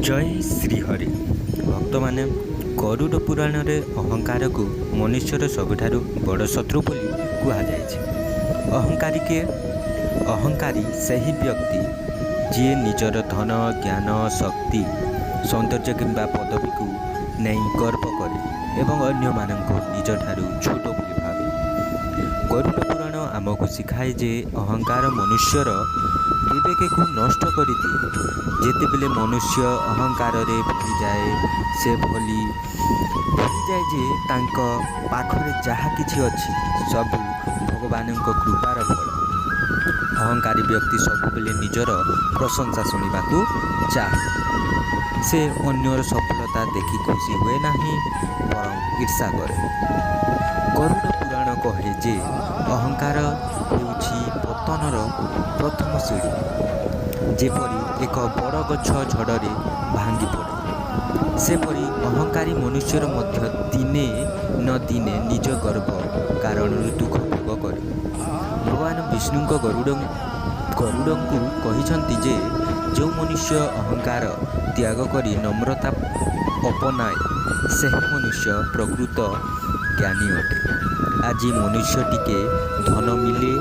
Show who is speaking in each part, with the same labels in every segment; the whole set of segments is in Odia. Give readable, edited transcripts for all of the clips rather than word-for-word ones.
Speaker 1: ଜୟ ଶ୍ରୀହରି। ଭକ୍ତମାନେ ଗରୁଡ଼ ପୁରାଣରେ ଅହଙ୍କାରକୁ ମନୁଷ୍ୟର ସବୁଠାରୁ ବଡ଼ ଶତ୍ରୁ ବୋଲି କୁହାଯାଇଛି। ଅହଙ୍କାରୀ ସେହି ବ୍ୟକ୍ତି ଯିଏ ନିଜର ଧନ, ଜ୍ଞାନ, ଶକ୍ତି, ସୌନ୍ଦର୍ଯ୍ୟ କିମ୍ବା ପଦବୀକୁ ନେଇ ଗର୍ବ କରେ ଏବଂ ଅନ୍ୟମାନଙ୍କୁ ନିଜଠାରୁ ଛୋଟ ବୋଲି ଭାବେ। ଗରୁଡ଼ ପୁରାଣ ଆମକୁ ଶିଖାଏ ଯେ ଅହଙ୍କାର ମନୁଷ୍ୟର ବିବେକକୁ ନଷ୍ଟ କରିଦିଏ। ଯେତେବେଳେ ମନୁଷ୍ୟ ଅହଙ୍କାରରେ ଭରିଯାଏ, ସେ ଭୁଲିଯାଏ ଯେ ତାଙ୍କ ପାଖରେ ଯାହା କିଛି ଅଛି ସବୁ ଭଗବାନଙ୍କ କୃପାର ଫଳ। ଅହଙ୍କାରୀ ବ୍ୟକ୍ତି ସବୁବେଳେ ନିଜର ପ୍ରଶଂସା ଶୁଣିବାକୁ ଚାହେଁ। ସେ ଅନ୍ୟର ସଫଳତା ଦେଖି ଖୁସି ହୁଏ ନାହିଁ, ବରଂ ଈର୍ଷା କରେ। ଗରୁଡ଼ ପୁରାଣ କହେ ଯେ ଅହଙ୍କାର ହେଉଛି ପତନର ପ୍ରଥମ ସିଡ଼ି। ଯେପରି ଏକ ବଡ଼ ଗଛ ଝଡ଼ରେ ଭାଙ୍ଗି ପଡ଼େ, ସେପରି ଅହଙ୍କାରୀ ମନୁଷ୍ୟର ମଧ୍ୟ ଦିନେ ନ ଦିନେ ନିଜ ଗର୍ବ କାରଣରୁ ଦୁଃଖ ଭୋଗ କରେ। ଭଗବାନ ବିଷ୍ଣୁଙ୍କ ଗରୁଡ଼ଙ୍କୁ କହିଛନ୍ତି ଯେ ଯେଉଁ ମନୁଷ୍ୟ ଅହଙ୍କାର ତ୍ୟାଗ କରି ନମ୍ରତା ଅପନାଏ, ସେହି ମନୁଷ୍ୟ ପ୍ରକୃତ ଜ୍ଞାନୀ ଅଟେ। ଆଜି ମନୁଷ୍ୟ ଟିକେ ଧନ ମିଳେ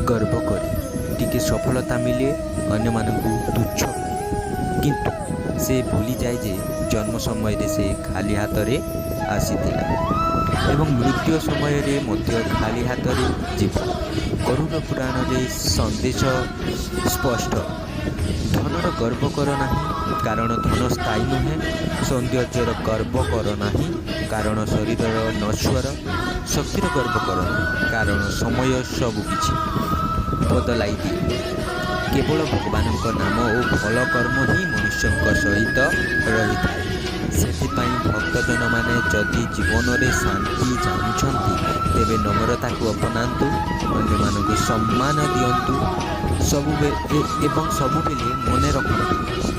Speaker 1: ଗର୍ବ କରେ, ଟିକେ ସଫଳତା ମିଳେ ଅନ୍ୟମାନଙ୍କୁ ତୁଚ୍ଛ କରେ, କିନ୍ତୁ ସେ ଭୁଲିଯାଏ ଯେ ଜନ୍ମ ସମୟରେ ସେ ଖାଲି ହାତରେ ଆସିଥିଲା ଏବଂ ମୃତ୍ୟୁ ସମୟରେ ମଧ୍ୟ ଖାଲି ହାତରେ ଯିବ। ଗରୁଡ଼ ପୁରାଣରେ ସନ୍ଦେଶ ସ୍ପଷ୍ଟ। ଧନର ଗର୍ବ କର ନାହିଁ, କାରଣ ଧନ ସ୍ଥାୟୀ ନୁହେଁ। ସୌନ୍ଦର୍ଯ୍ୟର ଗର୍ବ କର ନାହିଁ, କାରଣ ଶରୀରର ନଶ୍ୱର। ଶକ୍ତିର ଗର୍ବ କର ନାହିଁ, କାରଣ ସମୟ ସବୁକିଛି ବଦଳାଇ ଦିଏ। କେବଳ ଭଗବାନଙ୍କ ନାମ ଓ ଭଲ କର୍ମ ହିଁ ମନୁଷ୍ୟଙ୍କ ସହିତ ରହିଥାଏ। ସେଥିପାଇଁ ଭକ୍ତଜନମାନେ ଯଦି ଜୀବନରେ ଶାନ୍ତି ଚାହୁଁଛନ୍ତି, ତେବେ ନମ୍ରତାକୁ ଅପନାନ୍ତୁ, ଅନ୍ୟମାନଙ୍କୁ ସମ୍ମାନ ଦିଅନ୍ତୁ ଏବଂ ସବୁବେଳେ ମନେ ରଖନ୍ତୁ,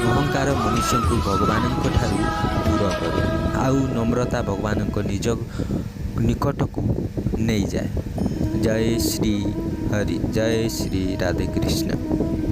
Speaker 1: ଅହଙ୍କାର ମନୁଷ୍ୟଙ୍କୁ ଭଗବାନଙ୍କ ଠାରୁ ଦୂର କରେ, ଆଉ ନମ୍ରତା ଭଗବାନଙ୍କ ନିଜ ନିକଟକୁ ନେଇଯାଏ। ଜୟ ଶ୍ରୀ ହରି, ଜୟ ଶ୍ରୀ ରାଧେ କୃଷ୍ଣ।